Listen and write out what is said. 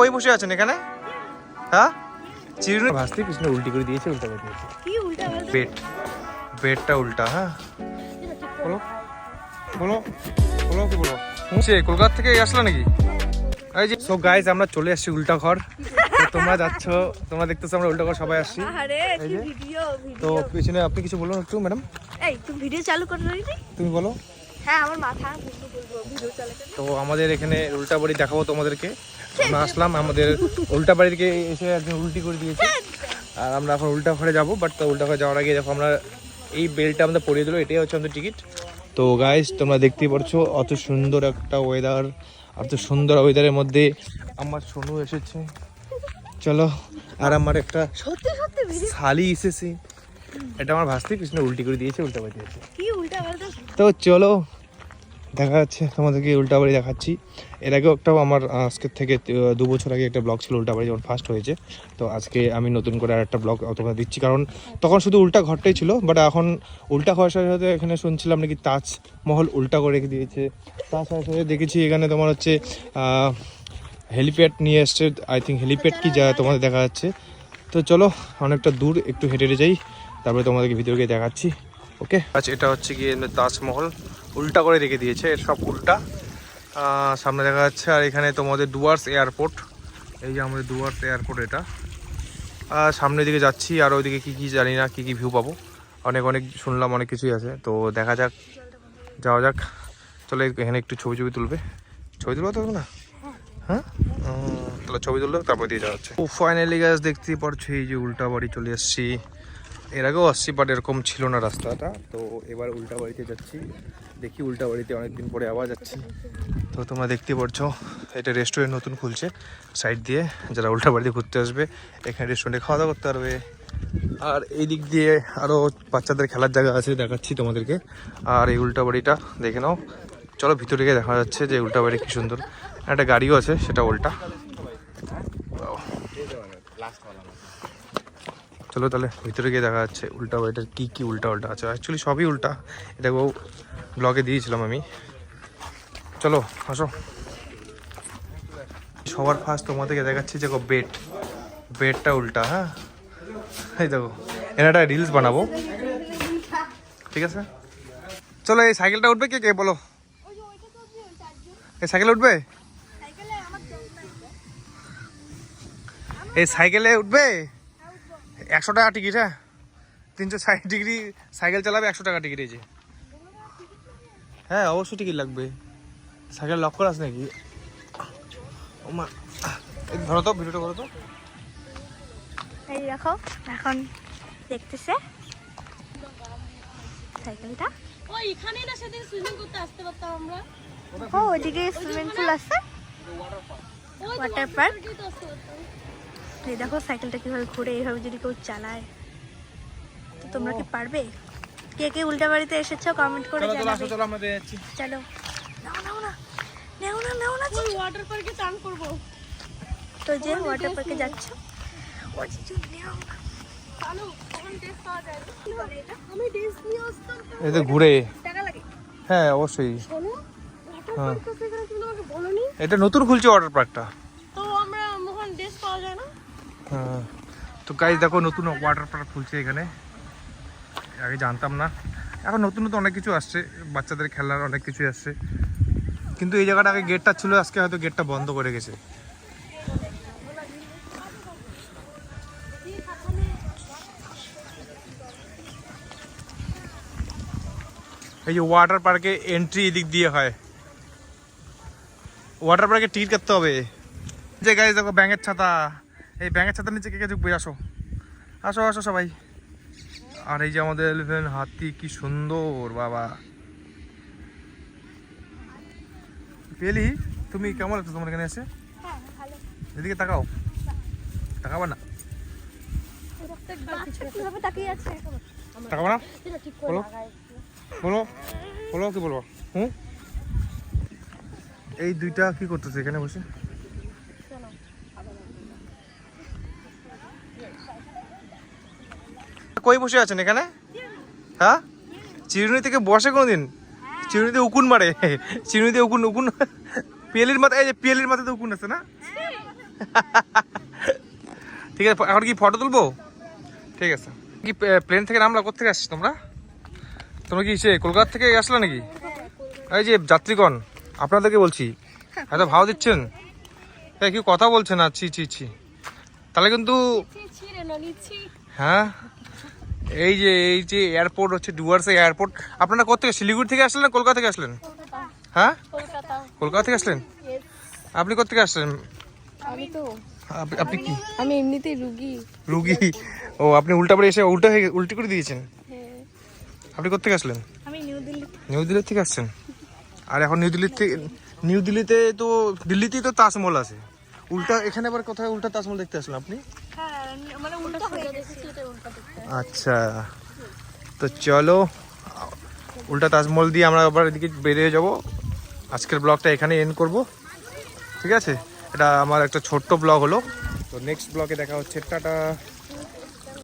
কই বসে আছেন এখানে? হ্যাঁ, চিরুনি ভাসতে কৃষ্ণ উল্টি করে দিয়েছে, উল্টা করে দিয়েছে। কি উল্টা বলতে? বেডটা উল্টা। হ্যাঁ, বলো বলো বলো কি বলো? কলকাতা থেকে আসলা নাকি? এই যে সো গাইস, আমরা চলে আসছি উল্টা ঘর। তোমরা যাচ্ছ, তোমরা দেখতেছো আমরা উল্টা ঘর সবাই আসছি। আরে কি ভিডিও তো পিছনে আপনি কিছু বলুন একটু ম্যাডাম। এই তুমি ভিডিও চালু করে দিলি? তুমি বলো। হ্যাঁ, আমার মাথা ভিডিও চালাতে। তো আমাদের এখানে উল্টা বাড়ি দেখাবো তোমাদেরকে। আমরা আসলাম, আমাদের উল্টা বাড়ি থেকে এসে একজন উল্টি করে দিয়েছে, আর আমরা এখন উল্টা ঘরে যাবো। বাট উল্টা ঘরে যাওয়ার আগে দেখো আমরা এই বেলটা আমাদের পরিয়ে দিল, এটাই হচ্ছে আমাদের টিকিট। তো গাইস, তোমরা দেখতেই পাচ্ছ অত সুন্দর একটা ওয়েদার, অত সুন্দর ওয়েদারের মধ্যে আমার সোনু এসেছে। চলো, আর আমার একটা সত্যি সত্যি ভিডিও শালি এসেছে, এটা আমার ভাসতে কৃষ্ণ উল্টি করে দিয়েছে, উল্টা বাড়ি দিয়েছে। কি উল্টা বলতে? তো চলো দেখা যাচ্ছে তোমাদেরকে উল্টা বাড়ি দেখাচ্ছি। এর আগেও একটা আমার আজকের থেকে 2 বছর আগে একটা ব্লগ ছিল উল্টা বাড়ি, যখন ফার্স্ট হয়েছে। তো আজকে আমি নতুন করে আর একটা ব্লগ তোমাদের দিচ্ছি, কারণ তখন শুধু উল্টা ঘরটাই ছিল, বাট এখন উল্টা ঘরের সাথে সাথে এখানে শুনছিলাম নাকি তাজমহল উল্টা করে রেখে দিয়েছে। তার সাথে সাথে দেখেছি এখানে তোমার হচ্ছে হেলিপ্যাড নিয়ে এসছে, আই থিঙ্ক হেলিপ্যাড কি যা তোমাদের দেখা যাচ্ছে। তো চলো অনেকটা দূর একটু হেঁটে হেঁটে যাই, তারপরে তোমাদেরকে ভিতরে গিয়ে দেখাচ্ছি। ওকে, আচ্ছা এটা হচ্ছে গিয়ে তাজমহল উল্টা করে রেখে দিয়েছে, এর সব উল্টা সামনে দেখা যাচ্ছে। আর এখানে তোমাদের ডুয়ার্স এয়ারপোর্ট, এই যে আমাদের ডুয়ার্স এয়ারপোর্ট এটা। সামনের দিকে যাচ্ছি, আর ওইদিকে কী কী জানি না, কী কী ভিউ পাবো, অনেক শুনলাম অনেক কিছুই আছে। তো দেখা যাক, যাওয়া যাক। চলো এখানে একটু ছবি তুলবে, ছবি তুলবো তো না? হ্যাঁ, তাহলে ছবি তুললো, তারপর দিয়ে যাওয়া হচ্ছে। ও ফাইনালি গাছ দেখতেই পারছো, এই যে উল্টা বাড়ি চলে এসেছি। এর আগেও আসছি, বাট এরকম ছিল না রাস্তাটা। তো এবার উল্টা বাড়িতে যাচ্ছি, দেখি উল্টা বাড়িতে অনেকদিন পরে আবার যাচ্ছি। তো তোমরা দেখতে পাচ্ছো এটা রেস্টুরেন্ট নতুন খুলছে সাইড দিয়ে, যারা উল্টা বাড়িতে ঘুরতে আসবে এখানে রেস্টুরেন্টে খাওয়া দাওয়া করতে পারবে। আর এই দিক দিয়ে আরও বাচ্চাদের খেলার জায়গা আছে, দেখাচ্ছি তোমাদেরকে। আর এই উল্টা বাড়িটা দেখে নাও, চলো ভিতরে গিয়ে দেখা যাচ্ছে যে উল্টা বাড়ি কী সুন্দর। একটা গাড়িও আছে, সেটা উল্টা। চলো তাহলে ভিতরে গিয়ে দেখা যাচ্ছে উল্টা বাড়িটার কী কী উল্টা আছে। অ্যাকচুয়ালি সবই উল্টা, এটাকেও ব্লগে দিয়েছিলাম আমি। চলো আসো, সবার ফার্স্ট তোমাদেরকে দেখাচ্ছি যে বেডটা উল্টা। হ্যাঁ, এই দেখো, এর একটা রিলস বানাবো, ঠিক আছে? চলো এই সাইকেলটা উঠবে কে কে বলো? এই সাইকেলে উঠবে? এই সাইকেলে উঠবে? 100 টাকা টিকিট। হ্যাঁ, 360 ডিগ্রি সাইকেল চালাবে, 100 টাকা টিকিট। এই যে, হ্যাঁ অবশ্যই টিকিট লাগবে। সাইকেল লক করা আছে নাকি? ওমা, ধরো তো, ভিডিওটা করো তো। এই দেখো, এখন দেখতেছে সাইকেলটা। ওই এখানেই না সেদিন সুইমিং করতে আসতে পারতাম আমরা। ও ওইদিকে সুইমিং পুল আছে, ওয়াটার পার্ক। এই দেখো সাইকেলটা কিভাবে ঘুরে, এইভাবে যদি কেউ চালায় তো তোমরা কি পারবে? কে কে উল্টা বাড়িতে এসেছো কমেন্ট করে জানাবে। চলো আমরা যাচ্ছি। চলো, নাও না ওই ওয়াটার পার্কে চান করব। তো যে ওয়াটার পার্কে যাচ্ছ, ও যে নাও না। চালু, এখন টেস্ট পাওয়া যায়। কি বলে এটা? আমি টেস্ট নিয়ে আসতাম। এই তো ঘুরে। টাকা লাগে? হ্যাঁ অবশ্যই। শোনো, ওয়াটার পার্ক তো সেখানে তুমি আমাকে বলনি। এটা নতুন খুলছে ওয়াটার পার্কটা। তো আমরা মোহন টেস্ট পাওয়া যায় না। হ্যাঁ, তো গাইস দেখো নতুন ওয়াটার পার্ক খুলছে এখানে, আগে জানতাম না। এখন নতুন অনেক কিছু আসছে, বাচ্চাদের খেলার অনেক কিছুই আসছে। কিন্তু এই জায়গাটা আগে গেটটা ছিল, আজকে হয়তো গেটটা বন্ধ করে গেছে। এই যে ওয়াটার পার্কে এন্ট্রি এদিক দিয়ে হয়, ওয়াটার পার্কে টিকিট কাটতে হবে। যে গাইস দেখো ব্যাঙের ছাতা, এই ব্যাঙের ছাতার নিচে কে কে ঢুকবে? আসো আসো আসো সবাই। আর এই যে আমাদের এলিফ্যান্ট, হাতি, কি সুন্দর বাবা। পেলি, তুমি কেমন লাগছো তোমার এখানে এসে? এদিকে তাকাও, তাকাবা না? তাকাবা না? বলো বলো বলো, কি বলবো? এই দুইটা কি করতেছে এখানে বসে? কই বসে আছেন এখানে? হ্যাঁ, চিরুনি থেকে বসে কোনোদিন? চিরুনিতে উকুন মারে, চিরুনিতে উকুন। পিয়ালির মাথায়, এই যে পিয়ালির মাথাতে উকুন আছে না? ঠিক আছে, এখন কি ফটো তুলবো? ঠিক আছে। কি প্লেন থেকে নামলা? কোথেকে আসছিস তোমরা? তোমরা কি সে কলকাতা থেকে আসলে নাকি? এই যে যাত্রীগণ, আপনাদেরকে বলছি, এত ভাও দিচ্ছেন, এই কি কথা বলছেন? না ছি ছি ছি, তাহলে কিন্তু হ্যাঁ। এই যে এয়ারপোর্ট হচ্ছে ডুয়ার্সে এয়ারপোর্ট। আপনারা কোথেকে, শিলিগুড়ি থেকে আসলেন না কলকাতা থেকে আসলেন? হ্যাঁ, কলকাতা থেকে আসলেন। আপনি কোথেকে আসলেন? আপনি কি? আমি এমনিতেই রুগী। ও, আপনি উল্টাপাড়ে এসে উল্টি করে দিয়েছেন। আপনি কোথেকে আসলেন? আমি নিউ দিল্লি থেকে আসছেন। আর এখন নিউ দিল্লিতে তো, দিল্লিতেই তো তাজমহল আছে, উল্টা এখানে আবার কোথায় উল্টা তাজমহল দেখতে আসলেন আপনি? হ্যাঁ, মানে উল্টো হয়ে গেছে। আচ্ছা, তো চলো উল্টা তাজমহল দিয়ে আমরা আবার এদিকে বেরিয়ে যাব। আজকের ব্লগটা এখানে এন্ড করব, ঠিক আছে? এটা আমার একটা ছোট্ট ব্লগ হলো। তো নেক্সট ব্লগে দেখা হচ্ছে, টাটা।